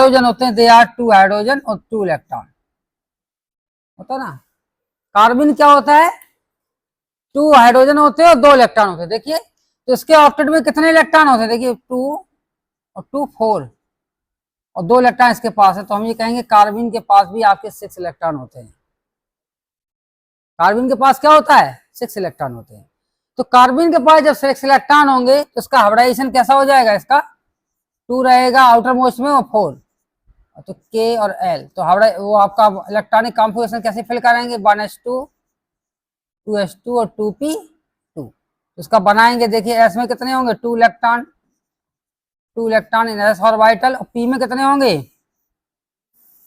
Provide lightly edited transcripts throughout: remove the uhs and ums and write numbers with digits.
Hydrogen होते हैं, they are 2 hydrogen और 2 इलेक्ट्रॉन होता है ना। कार्बन क्या होता है, 2 हाइड्रोजन होते हैं और 2 इलेक्ट्रॉन होते हैं। देखिए तो इसके ऑक्टेट में कितने इलेक्ट्रॉन होते हैं, देखिए 2 और 2 4 और 2 इलेक्ट्रॉन इसके पास है, तो हम ये कहेंगे कार्बन के पास भी आपके 6 इलेक्ट्रॉन होते हैं। कार्बन के पास क्या होता है, 6 इलेक्ट्रॉन होते हैं। तो कार्बन के पास जब 6 इलेक्ट्रॉन होंगे तो इसका हाइब्रिडाइजेशन कैसा हो जाएगा, इसका 2 रहेगा आउटर मोस्ट में और 4, तो K और L। तो वो आपका इलेक्ट्रॉनिक कॉन्फ़िगरेशन कैसे फिल करेंगे, 1s2 2s2 और 2p2 इसका बनाएंगे। देखिए S में कितने होंगे, 2 इलेक्ट्रॉन इन s ऑर्बिटल, और P में कितने होंगे,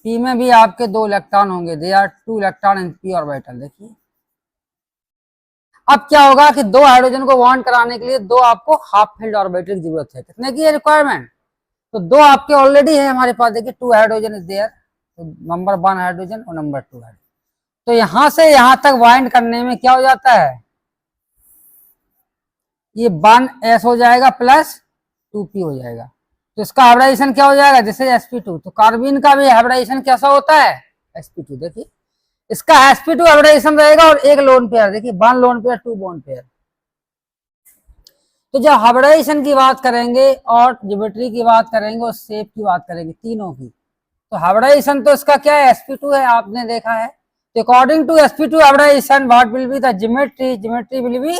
P में भी आपके 2 इलेक्ट्रॉन होंगे, they are 2 electron in p orbital. देखिए अब क्या होगा कि 2 हाइड्रोजन को बॉन्ड कराने के लिए 2 आपको हाफ फिल्ड ऑर्बिटल की जरूरत है। कितने की है रिक्वायरमेंट, तो 2 आपके ऑलरेडी है हमारे पास। देखिए 2 हाइड्रोजन इज देयर, तो नंबर 1 हाइड्रोजन और नंबर 2 हाइड्रोजन। तो यहां से यहां तक बाइंड करने में क्या हो जाता है, ये 1s हो जाएगा प्लस 2p हो जाएगा। तो इसका हाइब्रिडाइजेशन क्या हो जाएगा, जैसे sp2। तो कार्बन का भी हाइब्रिडाइजेशन कैसा होता है, sp2। देखिए इसका sp2 हाइब्रिडाइजेशन रहेगा और एक लोन पेयर, देखिए 1 लोन पेयर 2 बॉन्ड पेयर। तो जब हाइब्रिडाइजेशन की बात करेंगे और ज्योमेट्री की बात करेंगे और शेप की बात करेंगे तीनों की, तो हाइब्रिडाइजेशन तो इसका क्या है, sp2 है, आपने देखा है। तो according to sp2 hybridisation what will be the geometry, geometry will be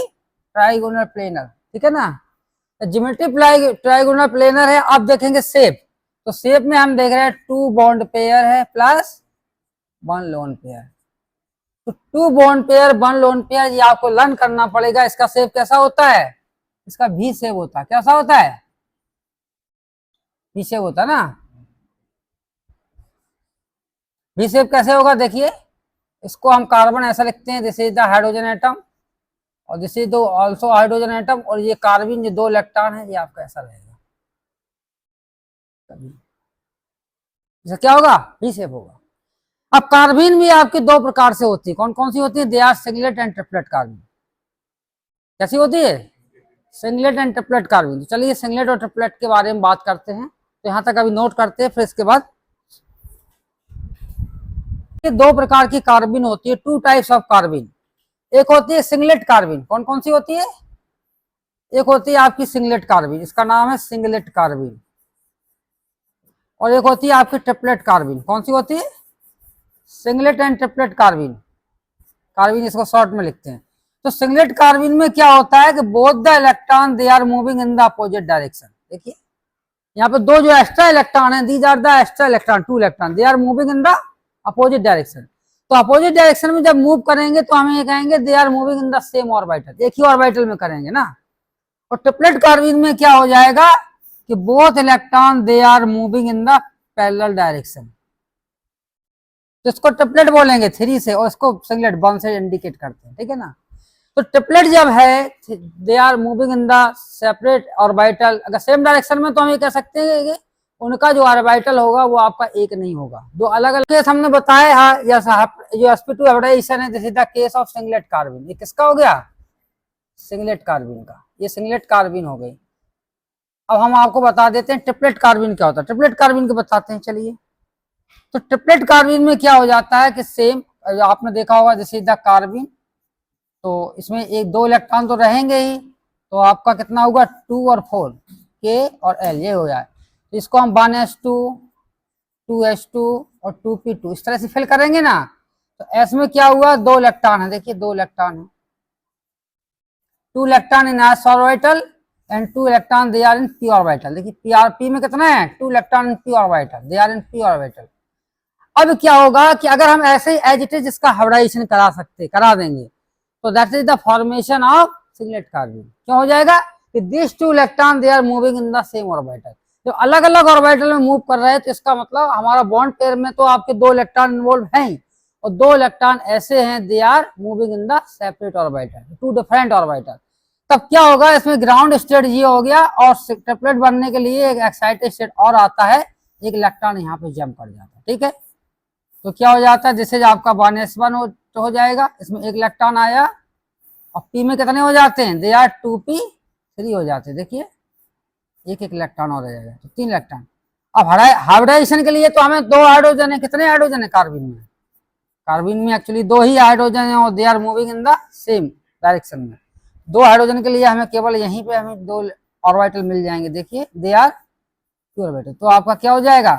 trigonal planar, ठीक है ना। ज्योमेट्री ट्राइगोनल प्लेनर है। अब देखेंगे शेप, तो शेप में हम देख रहे हैं 2 बॉन्ड पेयर है प्लस 1 लोन पेयर। तो 2 बॉन्ड पेयर 1 लोन पेयर, ये आपको लर्न करना पड़ेगा। इसका शेप कैसा होता है, इसका भी शेप होता है। कैसा होता है, भी शेप होता है ना। भी शेप कैसे होगा, देखिए इसको हम कार्बन ऐसा लिखते हैं, this is the hydrogen atom और दिस इज दो ऑल्सो हाइड्रोजन एटम, और ये कार्बन जो 2 इलेक्ट्रॉन है, ये आपका ऐसा रहेगा। जैसे क्या होगा, भी शेप होगा। अब कार्बन भी आपकी 2 प्रकार से होती है, कौन कौन सी होती है, they are singlet and triplet carbon. कैसी होती है, सिंगलेट एंड ट्रिपलेट कार्बन। तो चलिए सिंगलेट और ट्रिपलेट के बारे में बात करते हैं। तो यहां तक अभी नोट करते हैं, फिर इसके बाद 2 प्रकार की कार्बन होती है, 2 टाइप्स ऑफ कार्बन। एक होती है सिंगलेट कार्बन, कौन कौन सी होती है, एक होती है आपकी सिंगलेट कार्बन, इसका नाम है सिंगलेट कार्बन। और एक होती है आपकी ट्रिपलेट कार्बन, कौन सी होती है, singlet and triplet carbon. Carbon इसको शॉर्ट में लिखते हैं। तो सिंगलेट कार्बन में क्या होता है कि both the electron they are moving in the opposite direction. देखिए यहाँ पे 2 जो एक्स्ट्रा इलेक्ट्रॉन है, these are the extra electron, 2 electron, they are moving in the opposite direction. तो अपोजिट डायरेक्शन में जब मूव करेंगे तो हमें ये कहेंगे they are moving in the same orbital, एक ही ऑर्बिटल में करेंगे ना। और ट्रिपलेट कार्बन में क्या हो जाएगा कि both electron they are moving in the parallel direction. तो इसको ट्रिपलेट बोलेंगे 3 से, और इसको सिंगलेट 1 से इंडिकेट करते हैं, ठीक है ना। तो ट्रिपलेट जब है, they are moving in the separate orbital. अगर सेम डायरेक्शन में तो हम ये कह सकते हैं कि उनका जो ऑर्बिटल होगा वो आपका एक नहीं होगा, 2 अलग अलग केस हमने बताया है। जो sp2 हाइब्रिडाइजेशन है, this is the case of singlet carbon. ये किसका हो गया, सिंगलेट कार्बन का, ये सिंगलेट कार्बन हो गई। अब हम आपको बता देते हैं ट्रिपलेट कार्बन क्या होता है, ट्रिपलेट कार्बन को बताते हैं, चलिए। तो ट्रिपलेट कार्बन में क्या हो जाता है कि सेम आपने देखा होगा, दिस इज द कार्बन, तो इसमें 1-2 इलेक्ट्रॉन तो रहेंगे ही, तो आपका कितना होगा 2 और 4, K और L, ये हो जाए। तो इसको हम 1s2 2s2 और 2p2 इस तरह से फिल करेंगे ना। तो S में क्या हुआ, 2 इलेक्ट्रॉन है, देखिए 2 इलेक्ट्रॉन है, 2 electron in s orbital and 2 electron they are in p orbital. देखिए p में कितना है, 2 electron in p orbital, they are in p orbital. अब क्या होगा कि अगर हम ऐसे ही एज इट इज इसका हाइब्रिडाइजेशन करा देंगे, तो that is the formation of singlet carbon. क्या हो जाएगा कि this 2 electron they are moving in the same orbital. जो अलग अलग ऑर्बिटल में मूव कर रहे हैं, तो इसका मतलब हमारा बॉन्ड पेयर में तो आपके 2 इलेक्ट्रॉन इन्वॉल्व हैं ही, और 2 इलेक्ट्रॉन ऐसे हैं they are moving in the separate orbital, 2 different orbital. तब क्या होगा, इसमें ग्राउंड स्टेट ये हो गया, और ट्रिपलेट बनने के लिए एक एक्साइटेड स्टेट और आता है, एक इलेक्ट्रॉन यहाँ पे जंप कर जाता है, ठीक है। तो क्या हो जाता है, जैसे आपका 1s1 हो जाएगा, इसमें एक इलेक्ट्रॉन आया, और p में कितने हो जाते हैं, दे आर 2p3 हो जाते हैं। देखिए एक एक इलेक्ट्रॉन और आ जाएगा, तो 3 इलेक्ट्रॉन। अब हाइब्रिडाइजेशन के लिए तो हमें दो हाइड्रोजन है, कितने हाइड्रोजन है कार्बन में? कार्बन में एक्चुअली दो ही हाइड्रोजन है और they are moving in the same direction में। दो हाइड्रोजन के लिए हमें केवल यहीं पे हमें दो ऑर्बिटल मिल जाएंगे, देखिए दे आर टू ऑर्बिटल। तो आपका क्या हो जाएगा,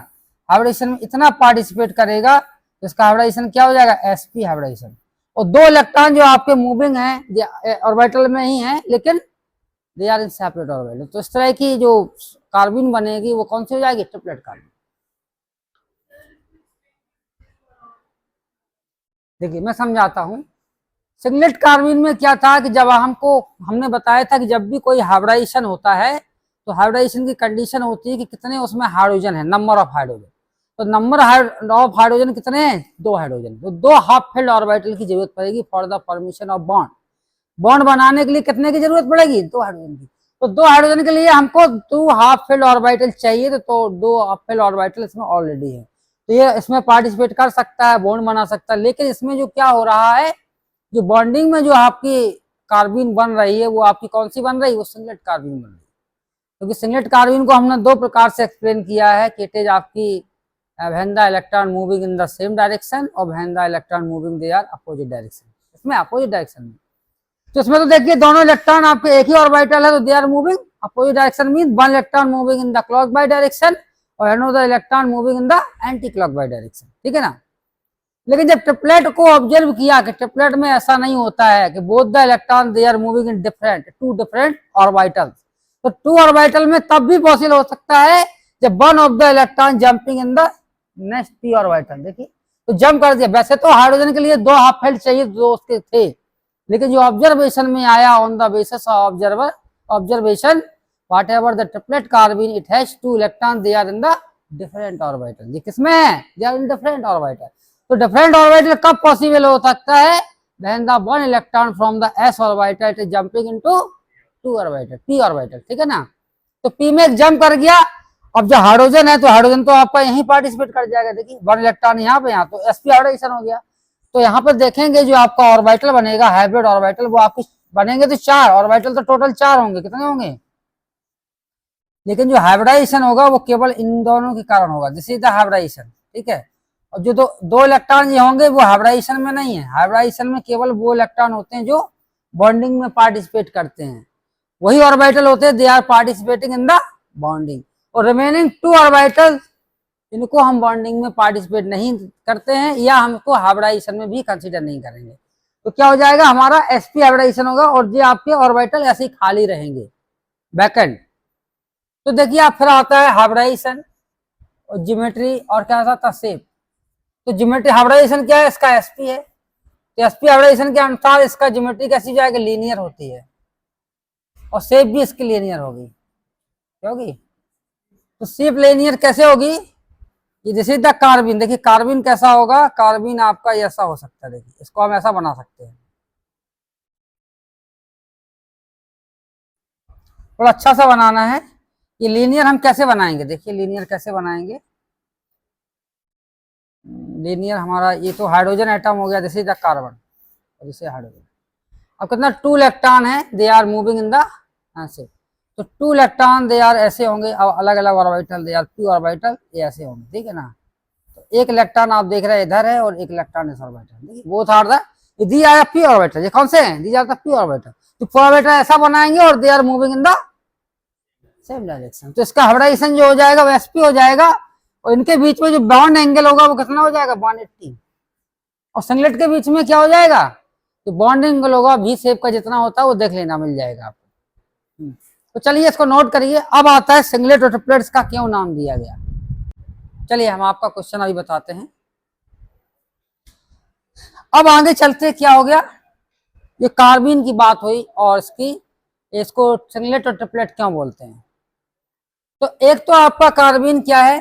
हाइब्रिडाइजेशन में इतना पार्टिसिपेट करेगा तो इसका हाइब्रिडाइजेशन क्या हो जाएगा, sp हाइब्रिडाइजेशन। और दो इलेक्ट्रॉन जो आपके मूविंग है ऑर्बिटल में ही है लेकिन they are in separate orbital. तो इस तरह की जो कार्बन बनेगी वो कौन सी हो जाएगी, ट्रिपलेट कार्बन। देखिए मैं समझाता हूं, सिंगलेट कार्बन में क्या था कि जब हमने बताया था कि जब भी कोई हाइब्रिडाइजेशन होता है तो हाइब्रिडाइजेशन की कंडीशन होती है कि कितने उसमें हाइड्रोजन है, नंबर ऑफ हाइड्रोजन। तो नंबर ऑफ हाइड्रोजन कितने हैं, दो हाइड्रोजन। तो दो हाफ फिल्ड ऑर्बिटल की जरूरत पड़ेगी for the formation of bond. Bond बनाने के लिए कितने की जरूरत पड़ेगी, दो हाइड्रोजन की। तो दो हाइड्रोजन के लिए हमको टू हाफ फिल्ड ऑर्बिटल चाहिए, तो दो हाफ फिल्ड ऑर्बिटल इसमें ऑलरेडी है, तो ये इसमें पार्टिसिपेट कर सकता है, बॉन्ड बना सकता है। लेकिन इसमें जो क्या हो रहा है, जो बॉन्डिंग में जो आपकी कार्बन बन रही है वो आपकी कौन सी बन रही है, वो सिंगलेट कार्बन बन रही है। क्योंकि सिंगलेट कार्बन को हमने दो प्रकार से एक्सप्लेन किया है कि इट इज आपकी when the electron moving in the same direction और when the electron moving they are opposite direction. इसमें अपोजिट डायरेक्शन में, तो इसमें तो देखिए दोनों इलेक्ट्रॉन आपके एक ही ऑर्बिटल है तो they are moving opposite direction, mean one electron moving in the clockwise direction और another electron moving in the anti clockwise direction, ठीक है ना। लेकिन जब ट्रिपलेट को ऑब्जर्व किया कि ट्रिपलेट में ऐसा नहीं होता है कि both the electron they are moving in two different orbitals, तो टू ऑर्बिटल में तब भी पॉसिबल हो सकता है जब one of the electron jumping in the next P orbital. देखिए तो जंप कर दिया। वैसे तो हाइड्रोजन के लिए दो हाफ फिल्ड चाहिए जो उसके थे, लेकिन जो ऑब्जर्वेशन में आया on the basis of observation whatever the triplet carbon it has two electron they are in the different orbital. ये किसमें है, they are in different orbital. तो डिफरेंट ऑर्बिटल कब पॉसिबल हो सकता है, when the one electron from the s orbital it is jumping into two orbital, p orbital, ठीक है ना। तो p में एक जंप कर गया। अब जो हाइड्रोजन है तो हाइड्रोजन तो आपका यहीं पार्टिसिपेट कर जाएगा, देखिए वन इलेक्ट्रॉन यहाँ पे, यहाँ तो sp हाइब्रिडाइजेशन हो गया। तो यहाँ पर देखेंगे जो आपका ऑर्बिटल बनेगा हाइब्रिड ऑर्बिटल, वो आपके बनेंगे तो चार ऑर्बिटल, तो टोटल चार होंगे, कितने होंगे। लेकिन जो हाइब्रिडाइजेशन होगा वो केवल इन दोनों के कारण होगा, दिस इज द हाइब्रिडाइजेशन, ठीक है। और जो दो इलेक्ट्रॉन ये होंगे वो हाइब्रिडाइजेशन में नहीं है, हाइब्रिडाइजेशन में केवल वो इलेक्ट्रॉन होते हैं जो बॉन्डिंग में पार्टिसिपेट करते हैं, वही ऑर्बिटल होते हैं they are participating in the bonding. और रिमेनिंग टू ऑर्बिटल इनको हम बॉन्डिंग में पार्टिसिपेट नहीं करते हैं या हमको हाइब्रिडाइजेशन में भी कंसीडर नहीं करेंगे। तो क्या हो जाएगा, हमारा sp हाइब्रिडाइजेशन होगा और ये आपके ऑर्बिटल ऐसे ही खाली रहेंगे बैकेंड। तो देखिए आप फिर आता है हाइब्रिडाइजेशन और ज्योमेट्री और क्या आता है शेप। तो ज्योमेट्री हाइब्रिडाइजेशन क्या है, इसका sp है, तो sp हाइब्रिडाइजेशन के अनुसार इसका ज्योमेट्री कैसी जाएगी, लीनियर होती है और शेप भी इसकी लीनियर होगी, क्या होगी। तो शेप लीनियर कैसे होगी, ये जैसे द कार्बन, देखिए कार्बन कैसा होगा, कार्बन आपका ऐसा हो सकता है, देखिए इसको हम ऐसा बना सकते हैं, थोड़ा अच्छा सा बनाना है। ये लीनियर हम कैसे बनाएंगे, देखिए लीनियर कैसे बनाएंगे। लीनियर हमारा ये तो हाइड्रोजन एटम हो गया, जैसे द कार्बन, जैसे हाइड्रोजन। अब कितना टू इलेक्ट्रॉन है, they are moving in the ऐसे, तो टू इलेक्ट्रॉन दे आर ऐसे होंगे, अब अलग अलग orbital they are P orbital, ये ऐसे होंगे, ठीक है ना। तो एक इलेक्ट्रॉन आप देख रहे हैं इधर है और एक इलेक्ट्रॉन इस ऑर्बिटल, देखिए both are the they are P orbital, ये कौन से हैं, they are the P orbital. तो पी ऑर्बिटल ऐसा बनाएंगे और they are moving in the same direction, तो इसका हाइब्रिडाइजेशन जो हो जाएगा वो sp हो जाएगा और इनके बीच में जो बॉन्ड एंगल होगा वो कितना हो जाएगा, 180। और सिंगलेट के बीच में क्या हो जाएगा, तो बॉन्ड एंगल होगा v शेप का जितना होता है वो देख लेना, मिल जाएगा आपको। तो चलिए इसको नोट करिए। अब आता है सिंगलेट और ट्रिपलेट्स का क्यों नाम दिया गया। चलिए हम आपका क्वेश्चन अभी बताते हैं। अब आगे चलते क्या हो गया, ये कार्बन की बात हुई और इसको सिंगलेट और ट्रिपलेट क्यों बोलते हैं। तो एक तो आपका कार्बन क्या है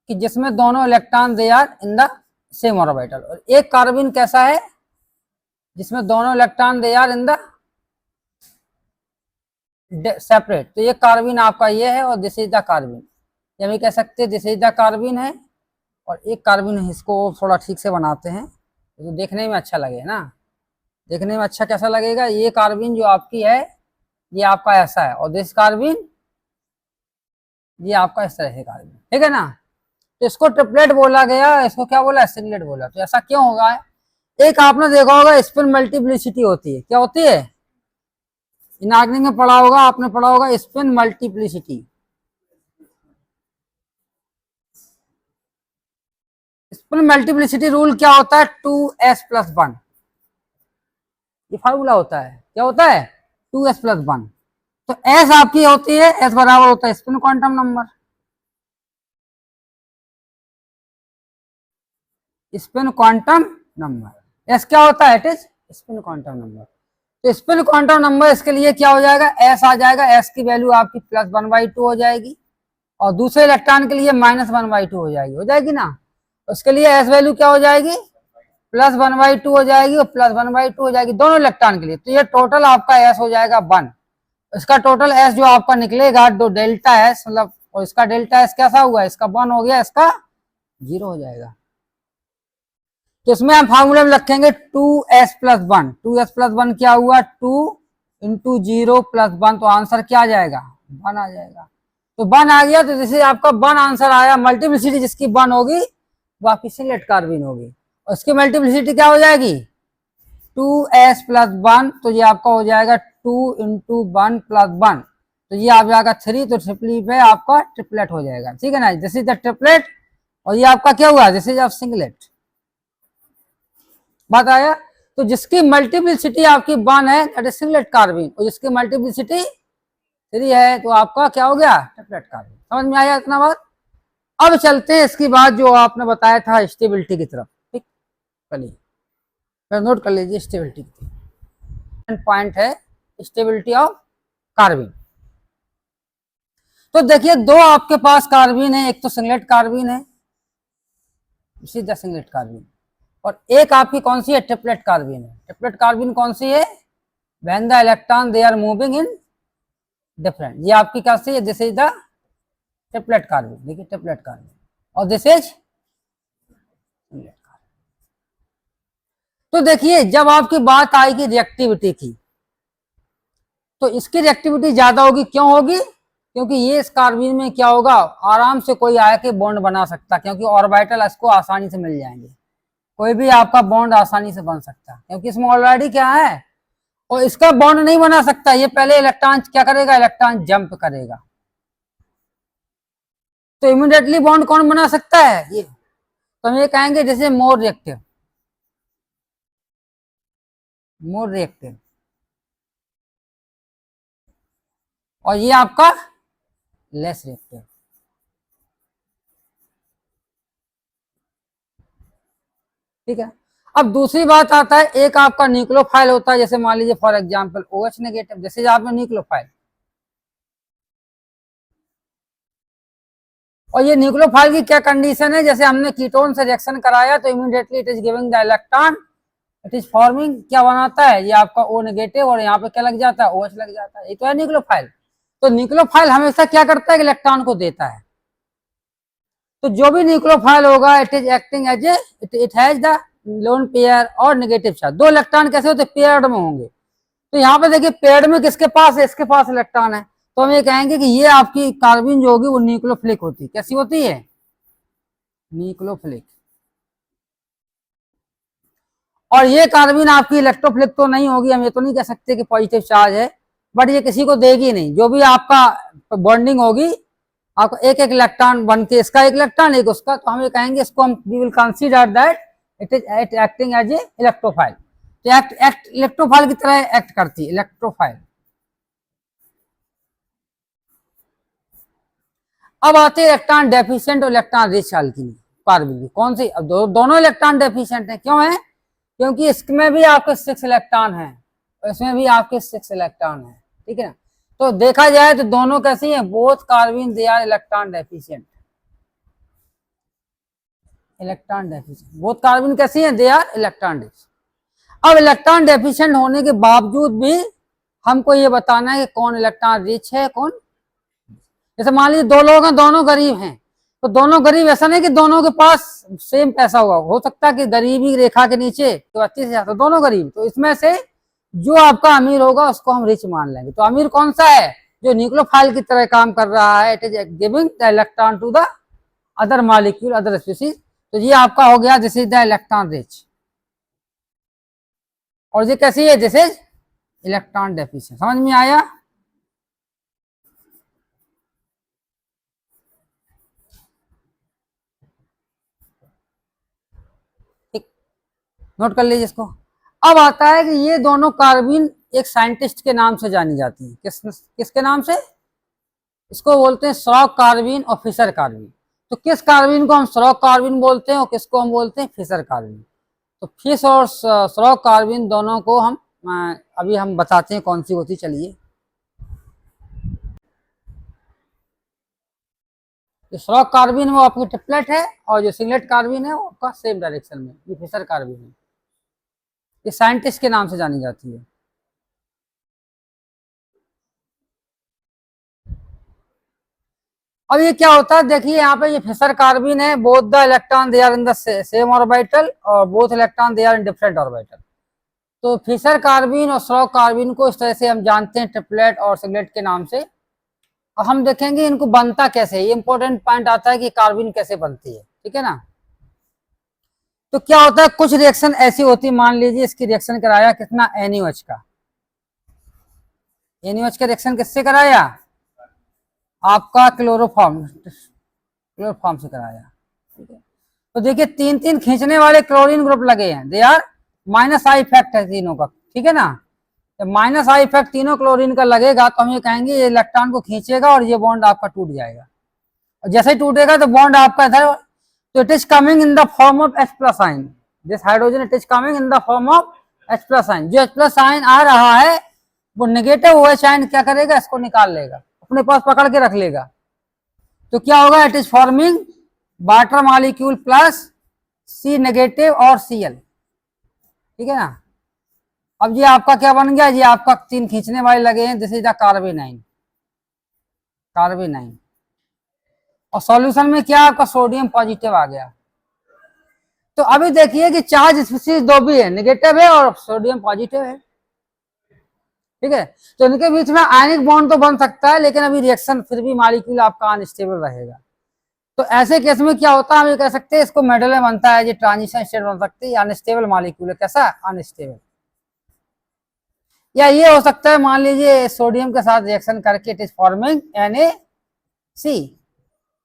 कि जिसमें दोनों electron they are in the same orbital, और एक कार्बन कैसा है जिसमें दोनों electron they are in the separate. तो ये कार्बन आपका ये है और दिस इज द कार्बन, ये हम कह सकते हैं दिस इज द कार्बन है और एक कार्बन है, इसको थोड़ा ठीक से बनाते हैं तो देखने में अच्छा लगे ना। देखने में अच्छा कैसा लगेगा, ये कार्बन जो आपकी है ये आपका ऐसा है और दिस कार्बन ये आपका इस तरह से कार्बन, ठीक है ना। तो इसको ट्रिपलेट बोला गया, इसको क्या बोला, सिंगलेट बोला। तो ऐसा क्यों होगा? एक आपने देखा होगा स्पिन मल्टीप्लिसिटी होती है, क्या होती है? इनऑर्गेनिक में पढ़ा होगा, आपने पढ़ा होगा spin multiplicity. Spin multiplicity rule क्या होता है? 2s+1, ये फार्मूला होता है, क्या होता है? 2s+1। तो s आपकी होती है, s बराबर होता है spin quantum number, spin quantum number. s क्या होता है? It is spin quantum number. तो स्पिन क्वांटम नंबर इसके लिए क्या हो जाएगा? s आ जाएगा, s की वैल्यू आपकी +1/2 हो जाएगी, और दूसरे इलेक्ट्रॉन के लिए -1/2 हो जाएगी, हो जाएगी ना। उसके लिए s वैल्यू क्या हो जाएगी? +1/2 हो जाएगी और +1/2 हो जाएगी दोनों इलेक्ट्रॉन के लिए। तो ये टोटल आपका s हो जाएगा 1। इसका टोटल s जो आपका निकलेगा, दो डेल्टा s मतलब, और इसका डेल्टा s कैसा हुआ? इसका 1 हो गया, इसका 0 हो जाएगा। तो इसमें हम फार्मूला में रखेंगे 2s+1। 2s+1 क्या हुआ? 2 × 0 + 1, तो आंसर क्या आ जाएगा? 1 आ जाएगा। तो 1 आ गया, तो जैसे आपका 1 आंसर आया, मल्टीप्लिसिटी जिसकी 1 होगी वो आपकी सिंगलेट कार्बन होगी, और इसकी मल्टीप्लिसिटी क्या हो जाएगी? 2s+1, तो ये आपका हो जाएगा 2 × 1 + 1, तो ये आ जाएगा 3, तो ट्रिपली पे आपका ट्रिपलेट हो जाएगा, ठीक है ना। दिस इज द ट्रिपलेट, और ये आपका क्या हुआ? This is of singlet. बात आया? तो जिसकी मल्टीप्लिसिटी आपकी 1 है दैट इज सिंगलेट कार्बन, और जिसकी मल्टीप्लिसिटी 3 है तो आपका क्या हो गया? Triplet carbon. समझ में आया इतना बात? अब चलते हैं इसकी बात जो आपने बताया था स्टेबिलिटी की तरफ, ठीक, चलिए नोट कर लीजिए स्टेबिलिटी की पॉइंट है, स्टेबिलिटी ऑफ कार्बन। तो देखिए दो आपके पास कार्बन है, एक तो सिंगलेट कार्बन है, सीधा सिंगलेट कार्बन, और एक आपकी कौन सी है? ट्रिपलेट कार्बन है। ट्रिपलेट कार्बन कौन सी है? When the electron they are moving in different, ये आपकी कैसी है? This is the triplet carbon, देखिए ट्रिपलेट कार्बन, और दिस इज सिंगलेट कार्बन। तो देखिए जब आपकी बात आएगी रिएक्टिविटी की, तो इसकी रिएक्टिविटी ज्यादा होगी, क्यों होगी? क्योंकि ये इस कार्बन में क्या होगा? आराम से कोई आके बॉन्ड बना सकता, क्योंकि ऑर्बिटल इसको आसानी से मिल जाएंगे, कोई भी आपका बॉन्ड आसानी से बन सकता है, क्योंकि इसमें ऑलरेडी क्या है, और इसका बॉन्ड नहीं बना सकता, ये पहले इलेक्ट्रॉन क्या करेगा? इलेक्ट्रॉन जंप करेगा, तो इमीडिएटली बॉन्ड कौन बना सकता है? ये। तो हम ये कहेंगे जैसे मोर रिएक्टिव, मोर रिएक्टिव, और ये आपका लेस रिएक्टिव, ठीक है। अब दूसरी बात आता है, एक आपका न्यूक्लियोफाइल होता है, जैसे मान लीजिए फॉर एग्जांपल OH नेगेटिव, जैसे आपने न्यूक्लियोफाइल, और ये न्यूक्लियोफाइल की क्या कंडीशन है? जैसे हमने कीटोन से रिएक्शन कराया तो immediately it is giving the electron, it is forming, क्या बनाता है? ये आपका O नेगेटिव, और यहाँ पे क्या लग जाता है? OH लग जाता है, ये तो है न्यूक्लियोफाइल। तो न्यूक्लियोफाइल हमेशा क्या करता है? इलेक्ट्रॉन को देता है। तो जो भी न्यूक्लियोफाइल होगा it is acting as a, it has the lone pair और नेगेटिव चार्ज। दो इलेक्ट्रॉन कैसे होते? पेयर्ड में होंगे। तो यहाँ पे देखिए पेयर्ड में किसके पास है? इसके पास इलेक्ट्रॉन है, तो हम ये कहेंगे कि ये आपकी कार्बन जो होगी वो न्यूक्लियोफिलिक होती है। कैसी होती है? न्यूक्लियोफिलिक। और ये कार्बन आपकी इलेक्ट्रोफिलिक तो नहीं होगी, हम ये तो नहीं कह सकते कि पॉजिटिव चार्ज है, बट ये किसी को देगी नहीं। जो भी आपका बॉन्डिंग होगी आपको एक एक इलेक्ट्रॉन बन के, इसका एक इलेक्ट्रॉन एक उसका, तो हम ये कहेंगे इसको हम we will consider that it is acting as a electrophile. तो एक्ट इलेक्ट्रोफाइल की तरह एक्ट करती है, इलेक्ट्रोफाइल। अब आते हैं इलेक्ट्रॉन डेफिशिएंट और इलेक्ट्रॉन रिच एल्कीन कार्बन की। कौन सी? अब दोनों इलेक्ट्रॉन डेफिशिएंट है, क्यों है? क्योंकि इसमें भी आपके 6 इलेक्ट्रॉन है और इसमें भी आपके 6 इलेक्ट्रॉन है, ठीक है ना। तो देखा जाए तो दोनों कैसी हैं? Both carbon they are electron deficient, electron deficient, both carbon कैसी हैं? They are electron deficient. अब इलेक्ट्रॉन डेफिशिएंट होने के बावजूद भी हमको ये बताना है कि कौन इलेक्ट्रॉन रिच है, कौन। जैसे मान लीजिए दो लोग हैं, दोनों गरीब हैं, तो दोनों गरीब, ऐसा नहीं कि दोनों के पास सेम पैसा हुआ, हो सकता है कि गरीबी रेखा के नीचे तो 32,000, तो दोनों गरीब, तो इसमें से जो आपका अमीर होगा उसको हम रिच मान लेंगे। तो अमीर कौन सा है? जो न्यूक्लियोफाइल की तरह काम कर रहा है, it is giving the electron to the other molecule, other species. तो ये आपका हो गया this is the electron rich, और ये कैसी है, दिस इज इलेक्ट्रॉन डेफिशिएंट। समझ में आया? ठीक, नोट कर लीजिए इसको। अब आता है कि ये दोनों कार्बिन एक साइंटिस्ट के नाम से जानी जाती है। किसके नाम से? इसको बोलते हैं श्रॉक कार्बिन और फिशर कार्बिन। तो किस कार्बिन को हम श्रॉक कार्बिन बोलते हैं और किसको हम बोलते हैं फिशर कार्बिन? तो फिश और श्रॉक कार्बिन दोनों को हम अभी हम बताते हैं कौन सी होती। चलिए, जो श्रॉक कार्बिन वो आपकी ट्रिपलेट है, और जो सिंगलेट कार्बिन है वो आपका सेम डायरेक्शन में, ये फिशर कार्बिन है। ये साइंटिस्ट के नाम से जानी जाती है। अब ये क्या होता है, देखिए यहाँ पे ये फिशर कार्बिन है, both the electron they are in the same orbital और both electron they are in different orbital. तो फिशर कार्बिन और श्रॉक कार्बिन को इस तरह से हम जानते हैं ट्रिपलेट और सिंगलेट के नाम से। और हम देखेंगे इनको बनता कैसे है, ये इंपॉर्टेंट पॉइंट आता है कि कार्बिन कैसे बनती है, ठीक है ना। तो क्या होता है, कुछ रिएक्शन ऐसी होती है, मान लीजिए इसकी रिएक्शन कराया कितना, NaOH का। NaOH का रिएक्शन किससे कराया? आपका क्लोरोफॉर्म से कराया, ठीक है। तो देखिए तीन तीन खींचने वाले क्लोरीन ग्रुप लगे हैं, they are minus I effect है तीनों का, ठीक है ना। तो माइनस आई इफेक्ट तीनों क्लोरीन का लगेगा तो हम ये कहेंगे ये इलेक्ट्रॉन को खींचेगा और ये बॉन्ड आपका टूट जाएगा। और जैसे ही टूटेगा तो बॉन्ड आपका इधर, तो it is coming in the form of H+ ion, this hydrogen it is coming in the form of H+ ion. जो H+ आयन आ रहा है वो नेगेटिव OH आयन क्या करेगा, इसको निकाल लेगा, अपने पास पकड़ के रख लेगा। तो क्या होगा, it is forming water molecule plus C negative और Cl, ठीक है ना। अब ये आपका क्या बन गया, ये आपका तीन खींचने वाले लगे हैं, दिस इज द कार्बेनाइन। और सॉल्यूशन में क्या आपका सोडियम पॉजिटिव आ गया। तो अभी देखिए कि चार्ज स्पीशीज दो भी है, नेगेटिव है और सोडियम पॉजिटिव है, ठीक है। तो इनके बीच में आयनिक बॉन्ड तो बन सकता है, लेकिन अभी रिएक्शन फिर भी मॉलिक्यूल आपका अनस्टेबल रहेगा। तो ऐसे केस में क्या होता है, हम ये कह सकते हैं इसको मेडल में बनता है, ये ट्रांजिशन स्टेट बन सकती है, अनस्टेबल मॉलिक्यूल है। कैसा? अनस्टेबल। या ये हो सकता है, मान लीजिए सोडियम के साथ रिएक्शन करके इट इज फॉर्मिंग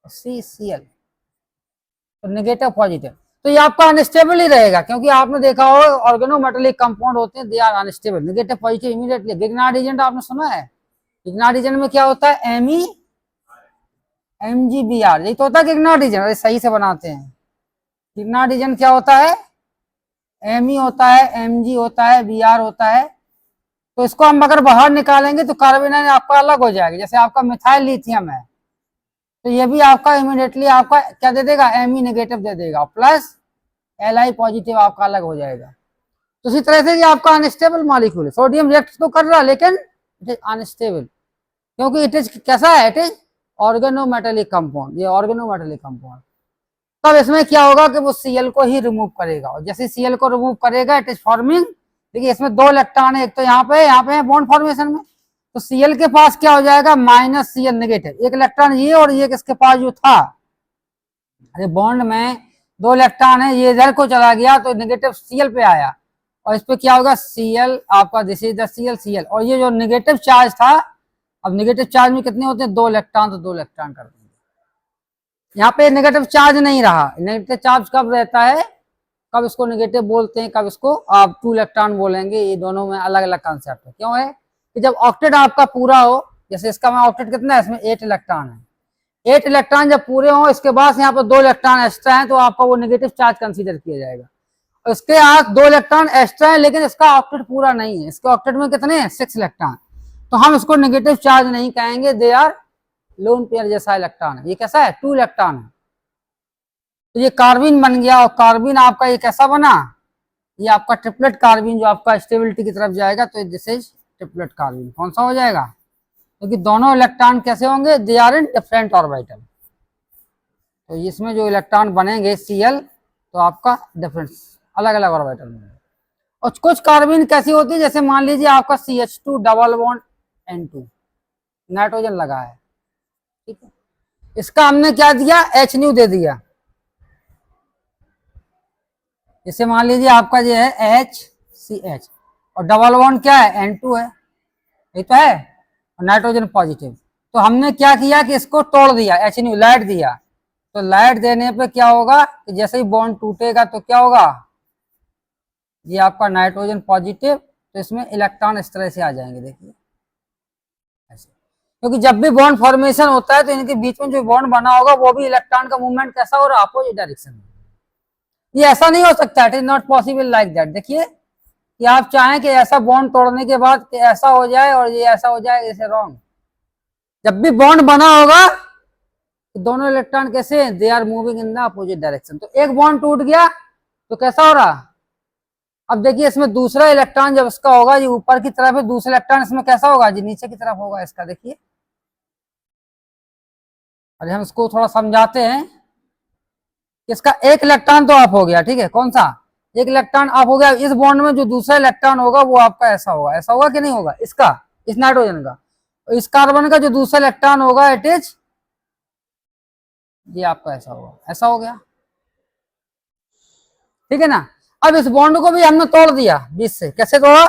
NaCCl, तो नेगेटिव पॉजिटिव। तो ये आपका अनस्टेबल ही रहेगा, क्योंकि आपने देखा हो ऑर्गेनोमेटेलिक कंपाउंड होते हैं, they are unstable, negative positive immediately. Grignard agent आपने सुना है, गिग्नार्ड एजेंट में क्या होता है, MgBr, यही तो होता है गिग्नार्ड एजेंट। अरे सही से बनाते हैं। गिग्नार्ड एजेंट क्या होता है, Me होता है, Mg होता है, Br होता है। तो इसको हम अगर बाहर निकालेंगे तो कार्बोनाइन आपका अलग हो जाएगा। जैसे आपका मिथाइल लिथियम है, तो ये भी आपका इमीडिएटली आपका क्या दे देगा, Me नेगेटिव दे देगा, प्लस Li पॉजिटिव आपका अलग हो जाएगा। तो इसी तरह से ये आपका अनस्टेबल मॉलिक्यूल है। सोडियम रिएक्ट तो कर रहा है लेकिन इट इज अनस्टेबल, क्योंकि इट इज कैसा है, इट इज ऑर्गेनोमेटेलिक कंपाउंड, ये ऑर्गेनोमेटेलिक कंपाउंड। तब इसमें क्या होगा कि वो Cl को ही रिमूव करेगा, और जैसे Cl को रिमूव करेगा इट इज फॉर्मिंग, देखिए इसमें दो इलेक्ट्रॉन है, एक तो यहाँ पे है बॉन्ड फॉर्मेशन में। तो Cl के पास क्या हो जाएगा, -Cl नेगेटिव, एक इलेक्ट्रॉन ये और ये किसके पास जो था, अरे बॉन्ड में दो इलेक्ट्रॉन है, ये इधर को चला गया तो नेगेटिव Cl पे आया, और इस पे क्या होगा, Cl आपका दिस इज द Cl, और ये जो नेगेटिव चार्ज था, अब नेगेटिव चार्ज में कितने होते हैं, दो इलेक्ट्रॉन, तो दो इलेक्ट्रॉन कर देंगे। यहाँ पे नेगेटिव चार्ज नहीं रहा। नेगेटिव चार्ज कब रहता है, कब इसको नेगेटिव बोलते हैं, कब इसको आप 2 इलेक्ट्रॉन बोलेंगे, ये दोनों में अलग अलग कॉन्सेप्ट है। क्यों है कि जब ऑक्टेट आपका पूरा हो, जैसे इसका में ऑक्टेट कितना है, इसमें 8 इलेक्ट्रॉन है, 8 इलेक्ट्रॉन जब पूरे हो, इसके बाद यहाँ पर 2 इलेक्ट्रॉन एक्स्ट्रा है, तो आपका वो नेगेटिव चार्ज कंसीडर किया जाएगा। और इसके यहाँ 2 इलेक्ट्रॉन एक्स्ट्रा है, लेकिन इसका ऑक्टेट पूरा नहीं है, इसके ऑक्टेट में कितने हैं, 6 इलेक्ट्रॉन, तो हम इसको नेगेटिव चार्ज नहीं कहेंगे, दे आर लोन पेयर जैसा इलेक्ट्रॉन है। ये कैसा है, 2 इलेक्ट्रॉन है। तो ये कार्बिन बन गया, और कार्बिन आपका ये कैसा बना, ये आपका ट्रिपलेट कार्बिन, जो आपका स्टेबिलिटी की तरफ जाएगा, तो दिस इज ट्रिपलेट कार्बिन। कौन सा हो जाएगा, क्योंकि दोनों इलेक्ट्रॉन कैसे होंगे, they are in different orbital. तो इसमें जो इलेक्ट्रॉन बनेंगे Cl, तो आपका डिफरेंट अलग अलग ऑर्बिटल में। और कुछ कार्बिन कैसी होती है, जैसे मान लीजिए आपका CH2 double bond N2, nitrogen लगा है, ठीक है। इसका हमने क्या दिया, एच न्यू दे दिया। जैसे मान लीजिए आपका जो है HCH और डबल बॉन्ड क्या है, N2 है, ये तो है, और नाइट्रोजन पॉजिटिव। तो हमने क्या किया कि इसको तोड़ दिया, एच न्यू लाइट दिया। तो लाइट देने पे क्या होगा कि जैसे ही बॉन्ड टूटेगा तो क्या होगा, ये आपका नाइट्रोजन पॉजिटिव, तो इसमें इलेक्ट्रॉन इस तरह से आ जाएंगे, देखिए ऐसे। क्योंकि जब भी बॉन्ड फॉर्मेशन होता है तो इनके बीच में जो बॉन्ड बना होगा वो भी इलेक्ट्रॉन का मूवमेंट कैसा हो रहा है, अपोजिट डायरेक्शन में। ये ऐसा नहीं हो सकता, it is not possible like that. देखिए कि आप चाहें कि ऐसा बॉन्ड तोड़ने के बाद कि ऐसा हो जाए और ये ऐसा हो जाए, ऐसे रॉन्ग। जब भी बॉन्ड बना होगा तो दोनों इलेक्ट्रॉन कैसे, they are moving in the opposite direction. तो एक बॉन्ड टूट गया तो कैसा हो रहा, अब देखिए इसमें दूसरा इलेक्ट्रॉन जब इसका होगा ये ऊपर की तरफ है, दूसरा इलेक्ट्रॉन इसमें कैसा होगा, जी नीचे की तरफ होगा इसका, देखिए। अरे हम इसको थोड़ा समझाते हैं। इसका एक इलेक्ट्रॉन तो ऑफ हो गया, ठीक है, कौन सा, एक इलेक्ट्रॉन ऑफ हो गया। इस बॉन्ड में जो दूसरा इलेक्ट्रॉन होगा वो आपका ऐसा होगा, ऐसा होगा कि नहीं होगा, इसका, इस नाइट्रोजन का। इस कार्बन का जो दूसरा इलेक्ट्रॉन होगा इट इज, ये आपका ऐसा होगा, ऐसा हो गया, ठीक है ना। अब इस बॉन्ड को भी हमने तोड़ दिया बीच से, कैसे तोड़ा,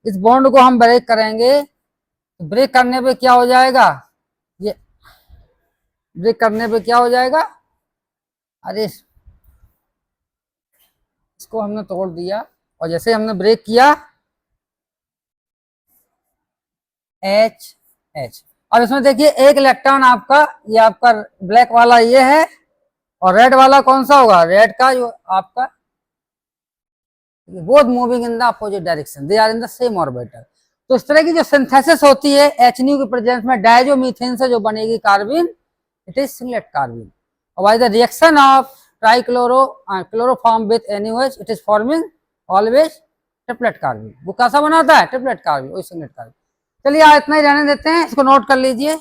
इस बॉन्ड को हम ब्रेक करेंगे, ब्रेक करने पे क्या हो जाएगा, ये ब्रेक करने पे क्या हो जाएगा, अरे इसको हमने तोड़ दिया और जैसे हमने ब्रेक किया एच एच। अब इसमें देखिए एक इलेक्ट्रॉन आपका, ये आपका ब्लैक वाला ये है, और रेड वाला कौन सा होगा, रेड का जो आपका, both moving in the opposite direction, they are in the same orbital. तो इस तरह की जो सिंथेसिस होती है एच न्यू की प्रेजेंस में डायजोमीथेन से जो बनेगी carbene, it is singlet carbene. और by the reaction of chloroform with NaOH it is forming always triplet carbene. वो कैसा बनाता है, ट्रिपलेट कार्बिन, वही सिंगलेट कार्बिन। चलिए आज इतना ही रहने देते हैं, इसको नोट कर लीजिए।